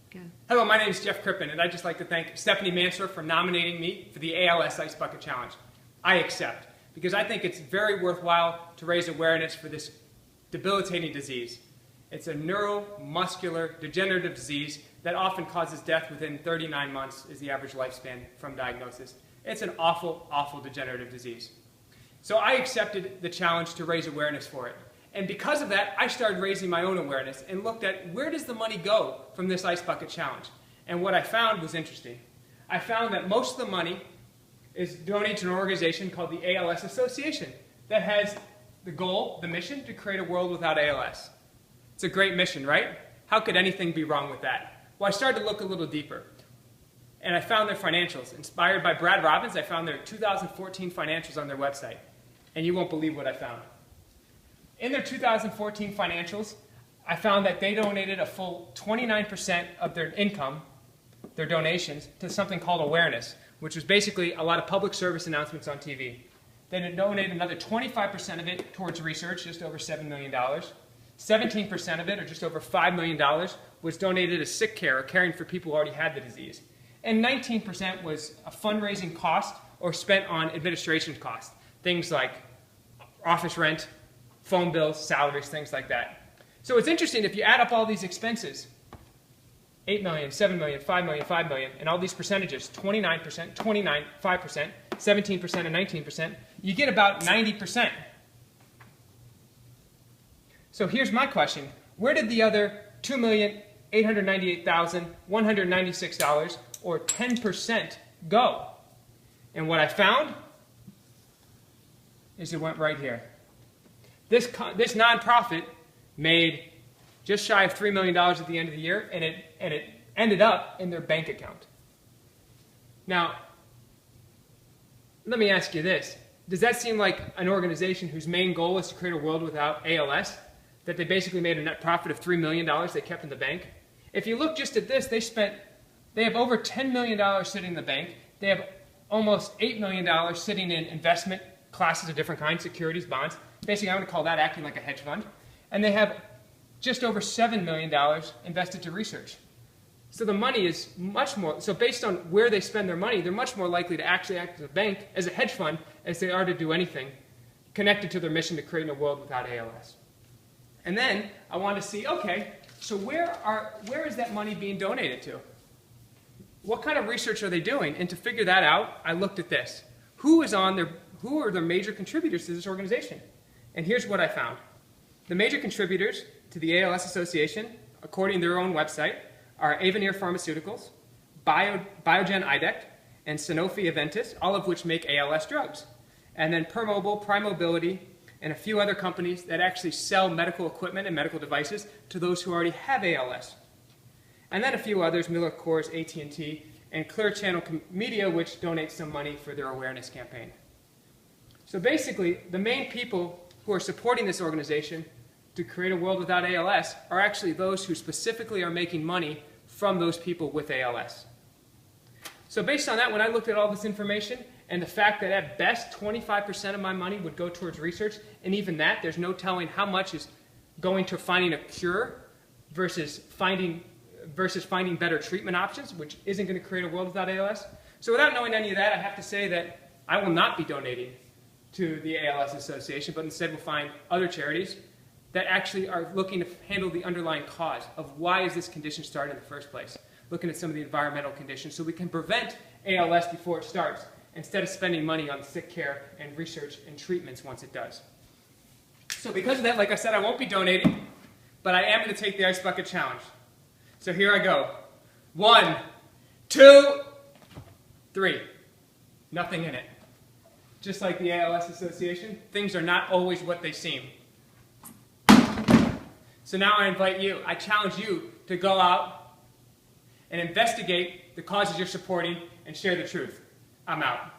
Good. Hello, my name is Jeff Crippen, and I'd just like to thank Stephanie Mansour for nominating me for the ALS Ice Bucket Challenge. I accept, because I think it's very worthwhile to raise awareness for this debilitating disease. It's a neuromuscular degenerative disease that often causes death within 39 months is the average lifespan from diagnosis. It's an awful, awful degenerative disease. So I accepted the challenge to raise awareness for it. And because of that, I started raising my own awareness and looked at where does the money go from this Ice Bucket Challenge. And what I found was interesting. I found that most of the money is donated to an organization called the ALS Association that has the goal, the mission, to create a world without ALS. It's a great mission, right? How could anything be wrong with that? Well, I started to look a little deeper. And I found their financials. Inspired by Brad Robbins, I found their 2014 financials on their website. And you won't believe what I found. In their 2014 financials, I found that they donated a full 29% of their income, their donations, to something called awareness, which was basically a lot of public service announcements on TV. They donated another 25% of it towards research, just over $7 million. 17% of it, or just over $5 million, was donated to sick care, or caring for people who already had the disease. And 19% was a fundraising cost or spent on administration costs, things like office rent, phone bills, salaries, things like that. So it's interesting, if you add up all these expenses, 8 million, 7 million, 5 million, 5 million, and all these percentages, 29%, 29, 5%, 17%, and 19%, you get about 90%. So here's my question. Where did the other $2,898,196, or 10%, go? And what I found is it went right here. This nonprofit made just shy of $3 million at the end of the year, and it ended up in their bank account. Now, let me ask you this. Does that seem like an organization whose main goal is to create a world without ALS, that they basically made a net profit of $3 million they kept in the bank? If you look just at this, they have over $10 million sitting in the bank. They have almost $8 million sitting in investment classes of different kinds, securities, bonds. Basically, I'm going to call that acting like a hedge fund. And they have just over $7 million invested to research. So the money is much more, so based on where they spend their money, they're much more likely to actually act as a bank, as a hedge fund, as they are to do anything connected to their mission to create a world without ALS. And then I want to see, okay, so where is that money being donated to? What kind of research are they doing? And to figure that out, I looked at this. Who are their major contributors to this organization? And here's what I found. The major contributors to the ALS Association, according to their own website, are Avanir Pharmaceuticals, Biogen Idec, and Sanofi Aventis, all of which make ALS drugs. And then Permobile, Prime Mobility, and a few other companies that actually sell medical equipment and medical devices to those who already have ALS. And then a few others, Miller Coors, AT&T, and Clear Channel Media, which donates some money for their awareness campaign. So basically, the main people who are supporting this organization to create a world without ALS are actually those who specifically are making money from those people with ALS. So based on that, when I looked at all this information, and the fact that at best 25% of my money would go towards research, and even that, there's no telling how much is going to finding a cure versus finding better treatment options, which isn't going to create a world without ALS. So without knowing any of that, I have to say that I will not be donating to the ALS Association, but instead will find other charities that actually are looking to handle the underlying cause of why is this condition started in the first place, looking at some of the environmental conditions so we can prevent ALS before it starts, instead of spending money on sick care and research and treatments once it does. So because of that, like I said, I won't be donating, but I am going to take the Ice Bucket Challenge. So here I go. 1, 2, 3. Nothing in it. Just like the ALS Association, things are not always what they seem. So now I invite you, I challenge you to go out and investigate the causes you're supporting and share the truth. I'm out.